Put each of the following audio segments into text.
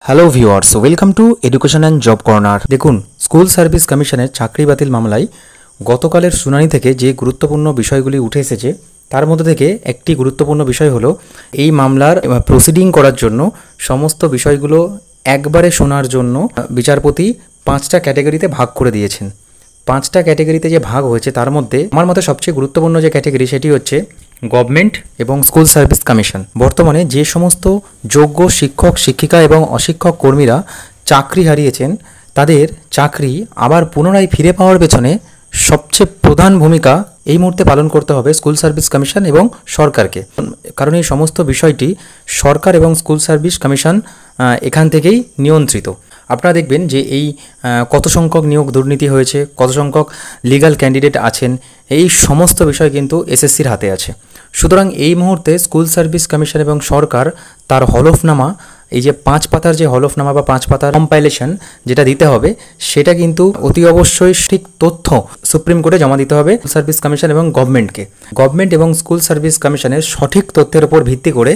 Hello viewers, welcome to education and job corner. দেখুন, school service কমিশনের চাকরি বাতিল মামলায় গতকালের শুনানি থেকে যে গুরুত্বপূর্ণ বিষয়গুলি উঠে এসেছে তার মধ্যে থেকে একটি গুরুত্বপূর্ণ বিষয় হলো এই মামলার প্রসিডিং করার জন্য সমস্ত বিষয়গুলো একবারে শোনার জন্য বিচারপতি 5টা ক্যাটাগরিতে ভাগ করে দিয়েছেন। 5টা ক্যাটাগরিতে যে ভাগ হয়েছে তার মধ্যে আমার মতে সবচেয়ে গুরুত্বপূর্ণ যে ক্যাটাগরি সেটি হচ্ছে গভর্নমেন্ট এবং স্কুল সার্ভিস কমিশন। বর্তমানে যে সমস্ত যোগ্য শিক্ষক শিক্ষিকা এবং অশিক্ষক কর্মীরা চাকরি হারিয়েছেন তাদের চাকরি আবার পুনরায় ফিরে পাওয়ার পেছনে সবচেয়ে প্রধান ভূমিকা এই মুহূর্তে পালন করতে হবে স্কুল সার্ভিস কমিশন এবং সরকারকে, কারণ এই সমস্ত বিষয়টি সরকার এবং স্কুল সার্ভিস কমিশন এখান থেকেই নিয়ন্ত্রিত। আপনারা দেখবেন যে এই কত সংখ্যক নিয়োগ দুর্নীতি হয়েছে, কত সংখ্যক লিগ্যাল ক্যান্ডিডেট আছেন, এই সমস্ত বিষয় কিন্তু এসএসসির হাতে আছে। সুতরাং এই মুহূর্তে স্কুল সার্ভিস কমিশন এবং সরকার তার হলফনামা, এই যে 5 পাতার যে হলফনামা বা 5 পাতার কম্পাইলেশন যেটা দিতে হবে সেটা কিন্তু অতি অবশ্যই ঠিক তথ্য সুপ্রিম কোর্টে জমা দিতে হবে সার্ভিস কমিশন এবং গভর্নমেন্টকে। গভর্নমেন্ট এবং স্কুল সার্ভিস কমিশনের সঠিক তথ্যের উপর ভিত্তি করে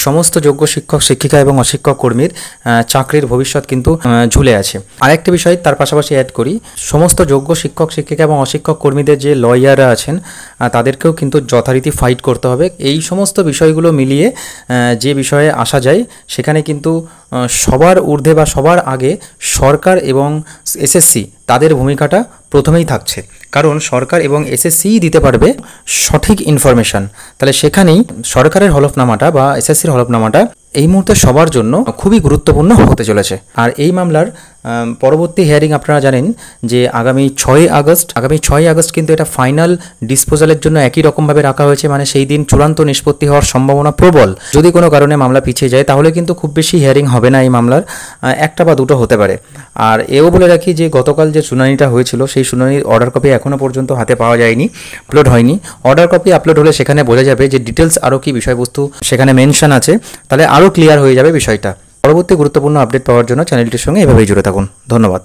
সমস্ত যোগ্য শিক্ষক শিক্ষিকা এবং অশিক্ষক কর্মীর চাকরির ভবিষ্যৎ কিন্তু ঝুলে আছে। আরেকটি বিষয় তার পাশাপাশি অ্যাড করি, সমস্ত যোগ্য শিক্ষক শিক্ষিকা এবং অশিক্ষক কর্মীদের যে লয়াররা আছেন তাদেরকেও কিন্তু যথারীতি ফাইট করতে হবে। এই সমস্ত বিষয়গুলো মিলিয়ে যে বিষয়ে আসা যায় সেখানে কিন্তু সবার ঊর্ধ্বে বা সবার আগে সরকার এবং এসএসসি তাদের ভূমিকাটা প্রথমেই থাকছে, কারণ সরকার এবং এসএসসিই দিতে পারবে সঠিক ইনফরমেশন। তাহলে সেখানেই সরকারের হলফনামাটা বা এসএসসির হলফনামাটা এই মুহূর্তে সবার জন্য খুবই গুরুত্বপূর্ণ হতে চলেছে। আর এই মামলার পরবর্তী হিয়ারিং আপনারা জানেন যে আগামী 6 আগস্ট কিন্তু এটা ফাইনাল ডিসপোজালের জন্য একই রকমভাবে রাখা হয়েছে, মানে সেই দিন চূড়ান্ত নিষ্পত্তি হওয়ার সম্ভাবনা প্রবল। যদি কোনো কারণে মামলা পিছিয়ে যায় তাহলে কিন্তু খুব বেশি হিয়ারিং হবে না এই মামলার, একটা বা দুটো হতে পারে। আর এও বলে রাখি যে গতকাল যে শুনানিটা হয়েছিল সেই শুনানির অর্ডার কপি এখনও পর্যন্ত হাতে পাওয়া যায়নি, আপলোড হয়নি। অর্ডার কপি আপলোড হলে সেখানে বোঝা যাবে যে ডিটেলস আরও কি বিষয়বস্তু সেখানে মেনশন আছে, তাহলে আরও ক্লিয়ার হয়ে যাবে বিষয়টা। পরবর্তী গুরুত্বপূর্ণ আপডেট পাওয়ার জন্য চ্যানেলটির সঙ্গে এভাবেই জুড়ে থাকুন। ধন্যবাদ।